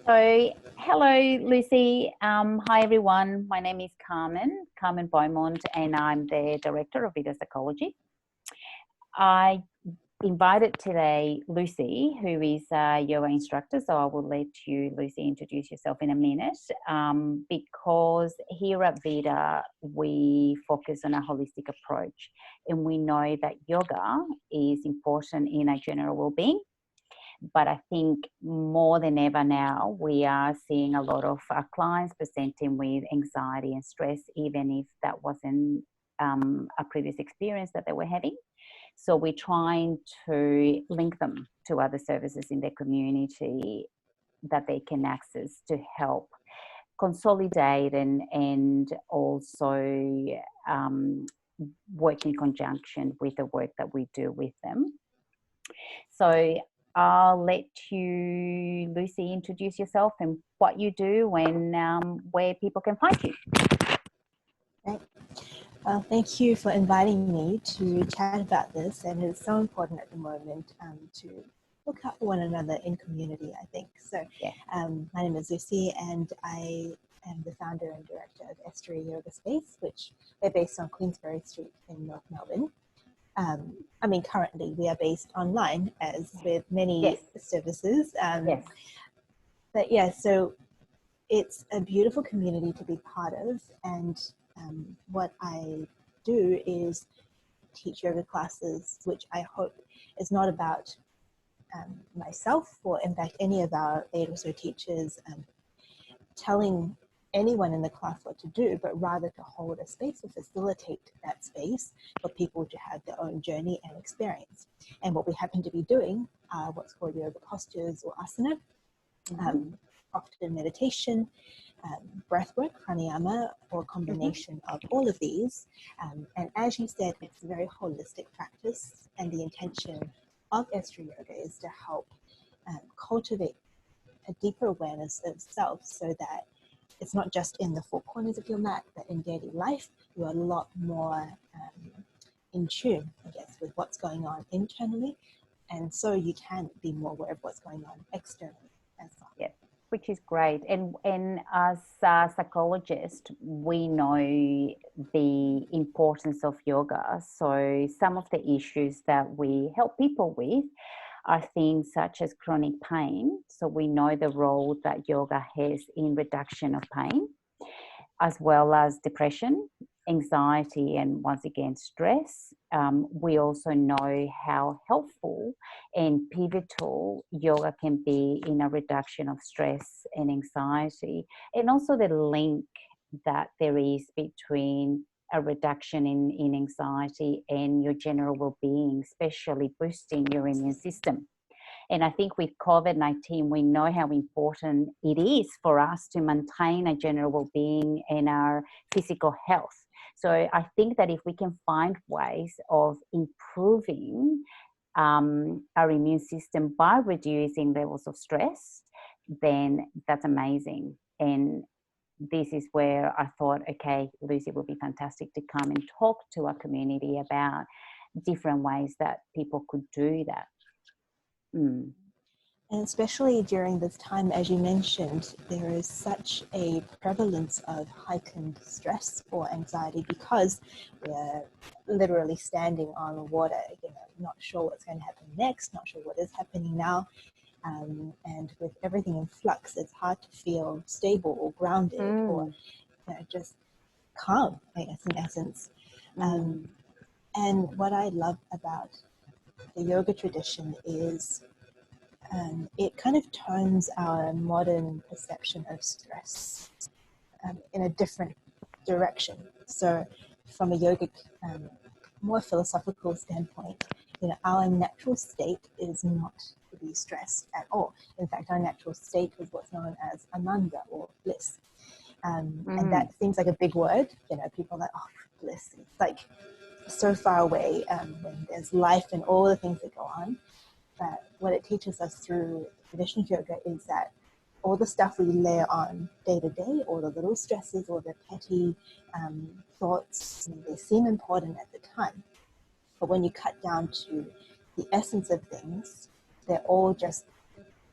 So, hello, Lucy. Hi, everyone. My name is Carmen Beaumont, and I'm the Director of Video Psychology. I invited today Lucy, who is a yoga instructor, so I will let you, Lucy, introduce yourself in a minute, because here at Vida, we focus on a holistic approach, and we know that yoga is important in our general well-being. But I think more than ever now, we are seeing a lot of our clients presenting with anxiety and stress, even if that wasn't a previous experience that they were having. So we're trying to link them to other services in their community that they can access to help consolidate and also work in conjunction with the work that we do with them. So I'll let you, Lucy, introduce yourself and what you do and where people can find you. Great. Well, thank you for inviting me to chat about this, and it's so important at the moment to look out for one another in community, I think. So Yeah. My name is Lucy, and I am the founder and director of Esther Yoga Space, which we're based on Queensberry Street in North Melbourne. Currently we are based online, as with many services. But yeah, so it's a beautiful community to be part of, and what I do is teach yoga classes, which I hope is not about myself or in fact any of our 8 or so teachers telling anyone in the class what to do, but rather to hold a space or facilitate that space for people to have their own journey and experience. And what we happen to be doing are what's called yoga postures or asana, often meditation, breath work, pranayama, or a combination of all of these. And as you said, it's a very holistic practice, and the intention of Esther Yoga is to help cultivate a deeper awareness of self, so that it's not just in the four corners of your mat, but in daily life, you are a lot more in tune, I guess, with what's going on internally. And so you can be more aware of what's going on externally as well. Yeah, which is great. And as a psychologist, we know the importance of yoga. So some of the issues that we help people with are things such as chronic pain. So we know the role that yoga has in reduction of pain, as well as depression, anxiety, and once again, stress. We also know how helpful and pivotal yoga can be in a reduction of stress and anxiety, and also the link that there is between a reduction in anxiety and your general well-being, especially boosting your immune system. And I think with COVID-19, we know how important it is for us to maintain a general well-being and our physical health. So I think that if we can find ways of improving our immune system by reducing levels of stress, then that's amazing. And this is where I thought, okay, Lucy would be fantastic to come and talk to our community about different ways that people could do that. And especially during this time, as you mentioned, there is such a prevalence of heightened stress or anxiety because we're literally standing on water, not sure what's going to happen next, not sure what is happening now. And with everything in flux, it's hard to feel stable or grounded or just calm, I guess, in essence. And what I love about the yoga tradition is it kind of turns our modern perception of stress in a different direction. So from a yogic, more philosophical standpoint, our natural state is not to be stressed at all. In fact, our natural state is what's known as ananda or bliss. And that seems like a big word. People are like, oh, bliss. It's like so far away when there's life and all the things that go on. But what it teaches us through traditional yoga is that all the stuff we layer on day to day, all the little stresses, all the petty thoughts, they seem important at the time. But when you cut down to the essence of things, they're all just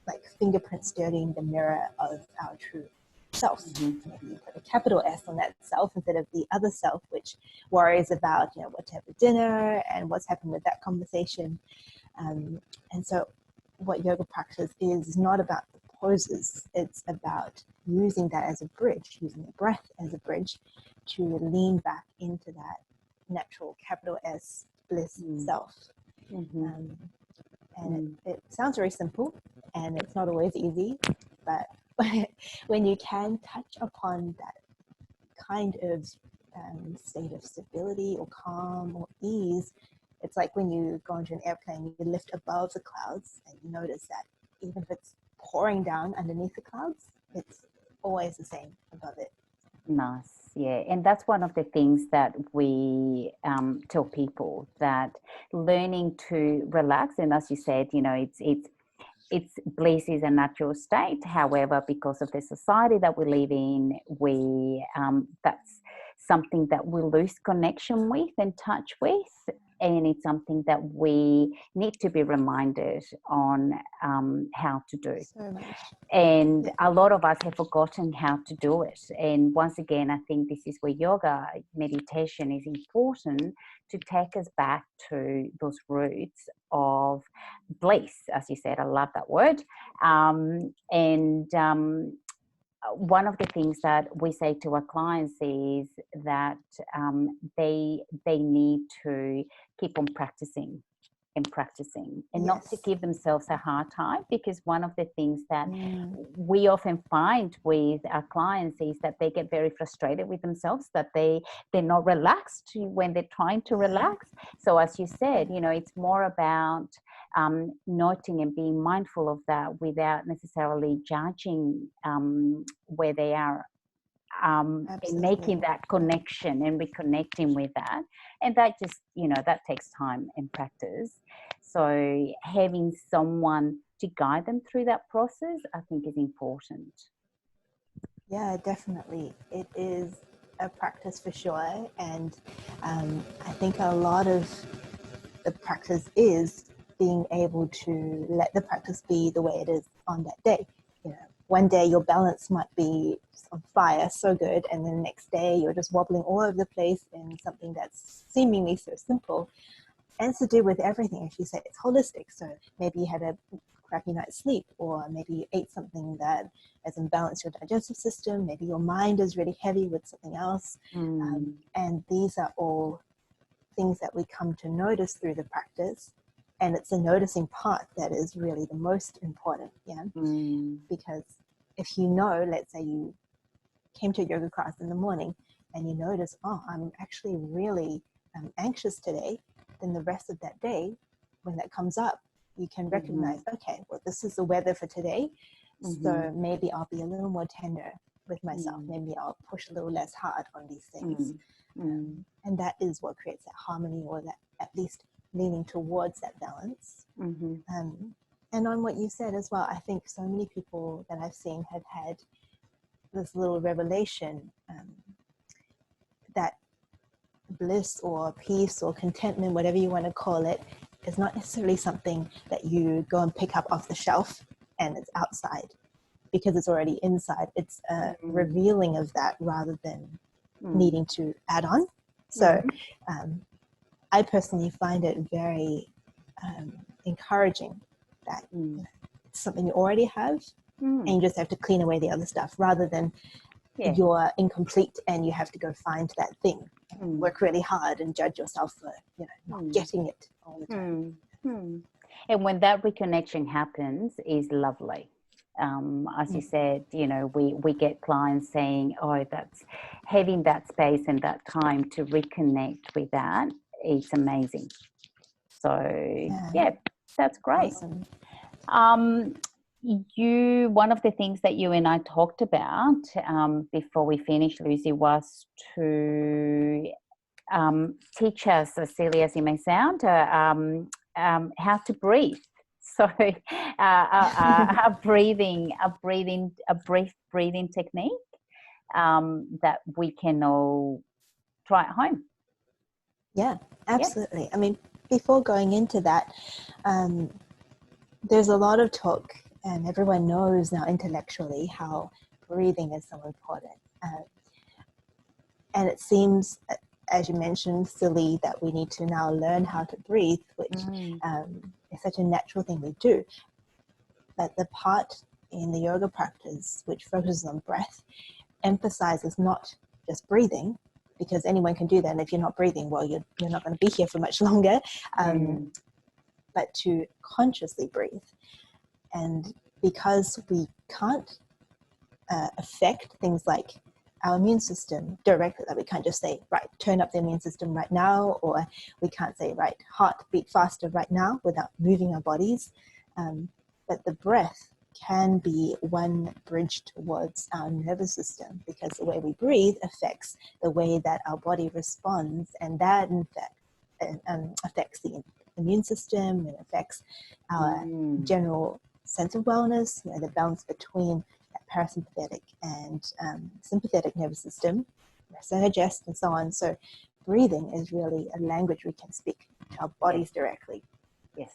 like fingerprint studying the mirror of our true self. Mm-hmm. Maybe you put a capital S on that self instead of the other self, which worries about, you know, what to have for dinner and what's happened with that conversation. And so what yoga practice is not about the poses. It's about using that as a bridge, using the breath as a bridge to lean back into that natural capital S bliss self. Mm-hmm. And it sounds very simple, and it's not always easy, but when you can touch upon that kind of state of stability or calm or ease, it's like when you go into an airplane, you lift above the clouds and you notice that even if it's pouring down underneath the clouds, it's always the same above it. Nice, yeah, and that's one of the things that we tell people, that learning to relax, and as you said, you know, it's bliss is a natural state. However, because of the society that we live in, we that's something that we lose connection with and touch with, and it's something that we need to be reminded on how to do. So much. And a lot of us have forgotten how to do it. And once again, I think this is where yoga, meditation is important, to take us back to those roots of bliss. As you said, I love that word. One of the things that we say to our clients is that they need to keep on practicing and not to give themselves a hard time, because one of the things that we often find with our clients is that they get very frustrated with themselves, that they're not relaxed when they're trying to relax. So as you said, you know, it's more about noting and being mindful of that without necessarily judging where they are, and making that connection and reconnecting with that. And that just, you know, that takes time and practice. So having someone to guide them through that process, I think, is important. Yeah, definitely. It is a practice for sure. And I think a lot of the practice is being able to let the practice be the way it is on that day. You know, one day your balance might be on fire, so good, and then the next day you're just wobbling all over the place in something that's seemingly so simple. And it's to do with everything. As you say, it's holistic. So maybe you had a crappy night's sleep, or maybe you ate something that has imbalanced your digestive system. Maybe your mind is really heavy with something else. And these are all things that we come to notice through the practice. And it's the noticing part that is really the most important, because if you know, let's say you came to a yoga class in the morning and you notice, oh, I'm actually really anxious today, then the rest of that day, when that comes up, you can recognize, okay, well, this is the weather for today, so maybe I'll be a little more tender with myself. Maybe I'll push a little less hard on these things. And that is what creates that harmony, or that at least leaning towards that balance. And on what you said as well, I think so many people that I've seen have had this little revelation that bliss or peace or contentment, whatever you want to call it, is not necessarily something that you go and pick up off the shelf and it's outside, because it's already inside. It's a revealing of that rather than needing to add on. So I personally find it very encouraging that it's something you already have, and you just have to clean away the other stuff, rather than you're incomplete and you have to go find that thing, work really hard and judge yourself for, you know, not getting it all the time. And when that reconnection happens, is lovely. As you said, you know, we get clients saying, oh, that's having that space and that time to reconnect with that. It's amazing. So that's great. Awesome. One of the things that you and I talked about before we finished, Lucy, was to teach us, as silly as it may sound, how to breathe. So a brief breathing technique that we can all try at home. Yeah, absolutely. I mean, before going into that, there's a lot of talk and everyone knows now intellectually how breathing is so important. And it seems, as you mentioned, silly that we need to now learn how to breathe, which is such a natural thing we do. But the part in the yoga practice which focuses on breath emphasizes not just breathing, because anyone can do that. And if you're not breathing, well, you're not going to be here for much longer, but to consciously breathe. And because we can't affect things like our immune system directly, that we can't just say, right, turn up the immune system right now, or we can't say, right, heart beat faster right now without moving our bodies. But the breath can be one bridge towards our nervous system, because the way we breathe affects the way that our body responds, and that in fact affects the immune system, and affects our general sense of wellness, the balance between that parasympathetic and sympathetic nervous system, rest and digest, and so on. So breathing is really a language we can speak to our bodies directly. Yes.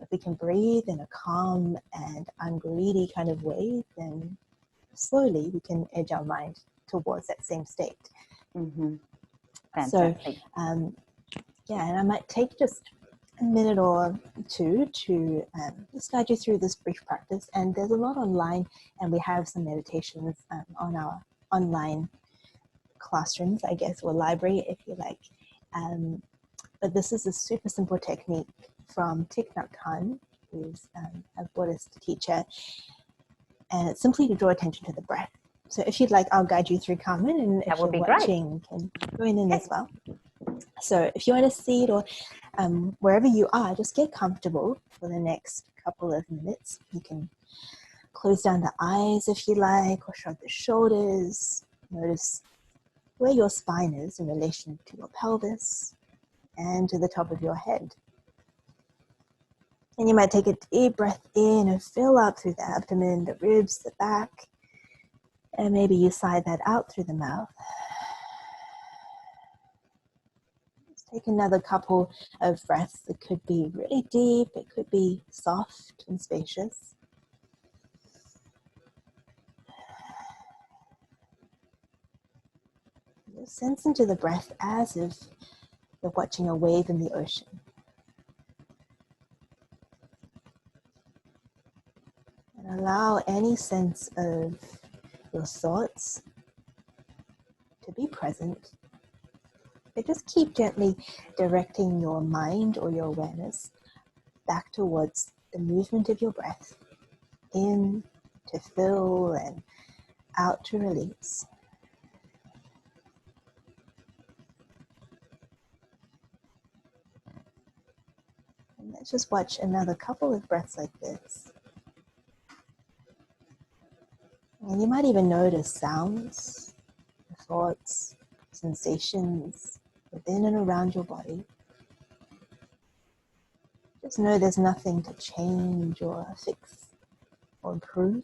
If we can breathe in a calm and ungreedy kind of way, then slowly we can edge our mind towards that same state. Fantastic. So, and I might take just a minute or two to just guide you through this brief practice. And there's a lot online, and we have some meditations on our online classrooms, I guess, or library, if you like. But this is a super simple technique from Thich Nhat Hanh, who's a Buddhist teacher, and it's simply to draw attention to the breath. So if you'd like, I'll guide you through, Carmen, and if you're watching, you can join in as well. So if you're in a seat or wherever you are, just get comfortable for the next couple of minutes. You can close down the eyes if you like, or shrug the shoulders. Notice where your spine is in relation to your pelvis and to the top of your head. And you might take a deep breath in and fill up through the abdomen, the ribs, the back. And maybe you sigh that out through the mouth. Just take another couple of breaths. It could be really deep. It could be soft and spacious. Just sense into the breath as if you're watching a wave in the ocean. And allow any sense of your thoughts to be present. But just keep gently directing your mind or your awareness back towards the movement of your breath, in to fill and out to release. And let's just watch another couple of breaths like this. And you might even notice sounds, thoughts, sensations within and around your body. Just know there's nothing to change or fix or improve.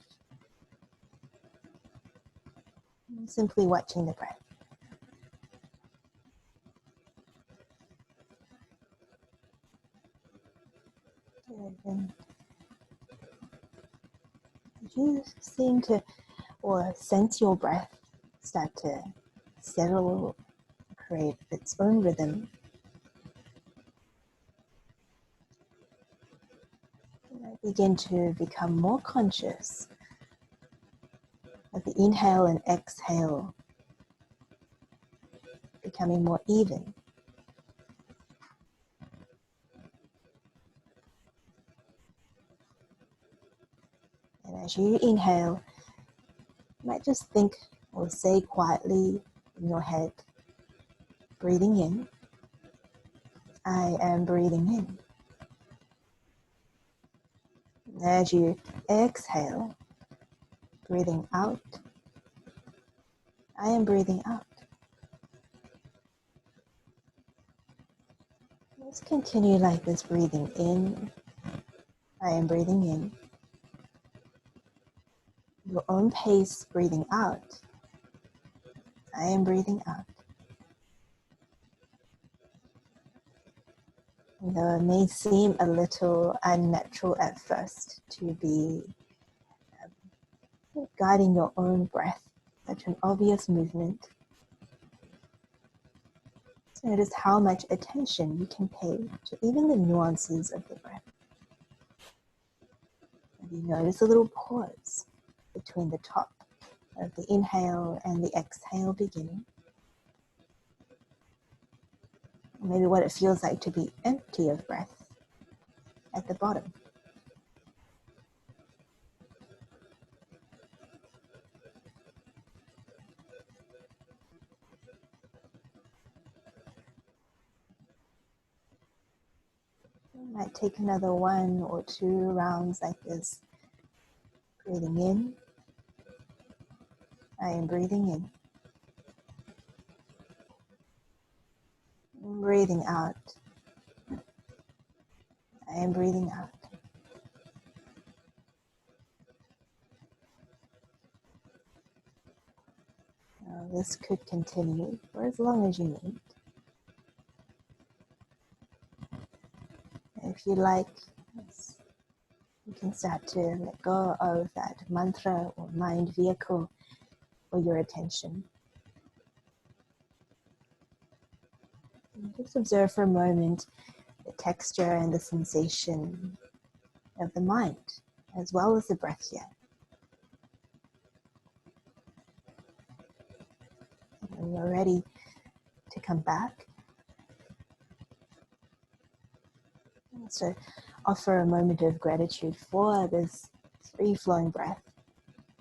You're simply watching the breath. And you seem to, or sense your breath start to settle, create its own rhythm. And begin to become more conscious of the inhale and exhale becoming more even. And as you inhale, you might just think or say quietly in your head, breathing in, I am breathing in. And as you exhale, breathing out, I am breathing out. Let's continue like this, breathing in, I am breathing in. Your own pace, breathing out, I am breathing out. And Though it may seem a little unnatural at first to be guiding your own breath, such an obvious movement, notice how much attention you can pay to even the nuances of the breath. Maybe notice a little pause between the top of the inhale and the exhale beginning. Maybe what it feels like to be empty of breath at the bottom. You might take another 1 or 2 rounds like this. Breathing in. I am breathing in. Breathing out. I am breathing out. Now, this could continue for as long as you need. If you like, you can start to let go of that mantra or mind vehicle for your attention. And just observe for a moment the texture and the sensation of the mind, as well as the breath here. And when you're ready to come back, so offer a moment of gratitude for this free-flowing breath.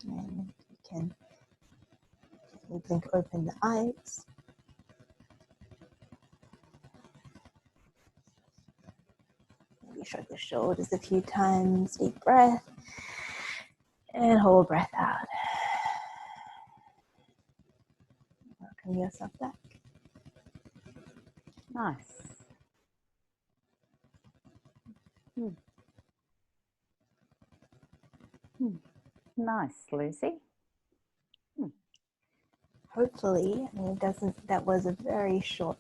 And you can blink open the eyes. Maybe shrug the shoulders a few times. Deep breath. And hold breath out. Welcome yourself back. Nice. Nice, Lucy. Hopefully, that was a very short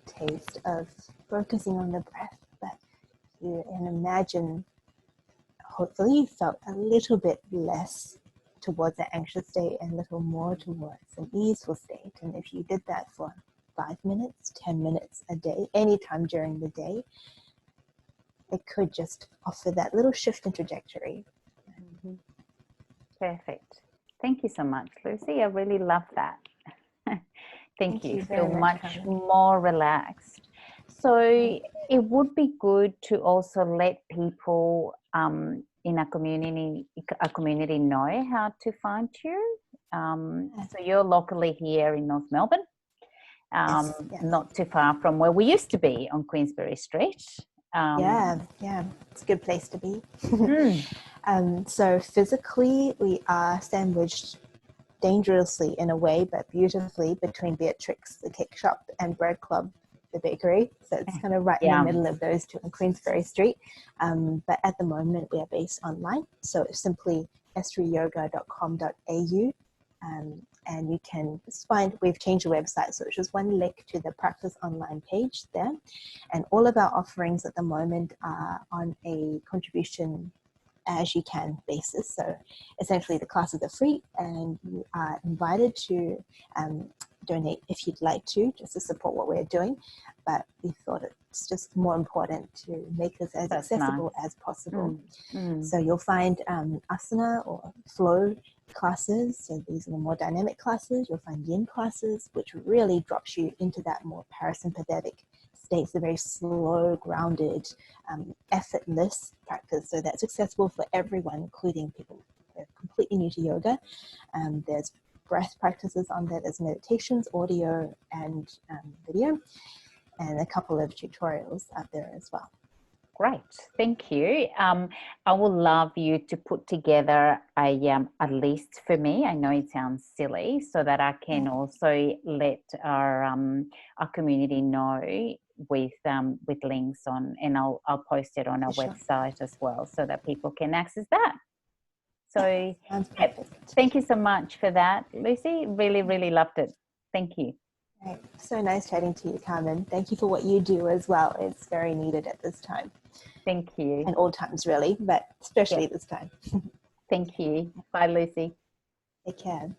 taste of focusing on the breath, but you can imagine, hopefully you felt a little bit less towards the anxious state and a little more towards an easeful state. And if you did that for 5 minutes, 10 minutes a day, anytime during the day, it could just offer that little shift in trajectory. Perfect. Thank you so much, Lucy. I really love that. Thank you. Feel much more relaxed. So it would be good to also let people in a community know how to find you. So you're locally here in North Melbourne, Yes. not too far from where we used to be on Queensberry Street. Yeah, it's a good place to be. So physically, we are sandwiched dangerously in a way, but beautifully between Beatrix, the cake shop, and Bread Club, the bakery. So it's kind of right in the middle of those two on Queensberry Street. But at the moment, we are based online. So it's simply estheryoga.com.au. And you can find, we've changed the website, so it's just one link to the Practice Online page there. And all of our offerings at the moment are on a contribution as you can basis. So essentially the classes are free and you are invited to donate if you'd like to, just to support what we're doing. But we thought it's just more important to make this as accessible as possible. So you'll find asana or flow classes. So these are the more dynamic classes. You'll find yin classes, which really drops you into that more parasympathetic states, a very slow, grounded, effortless practice. So that's accessible for everyone, including people who are completely new to yoga. There's breath practices on there. There's meditations, audio and video, and a couple of tutorials out there as well. Great, thank you. I would love you to put together a list for me. I know it sounds silly, so that I can also let our community know with links on, and I'll post it on our website as well, so that people can access that. So thank you so much for that, Lucy. Really, really loved it. Thank you. Right. So nice chatting to you, Carmen. Thank you for what you do as well. It's very needed at this time, Thank you. and all times really, but especially Yes. this time. Thank you. Bye, Lucy. Take care.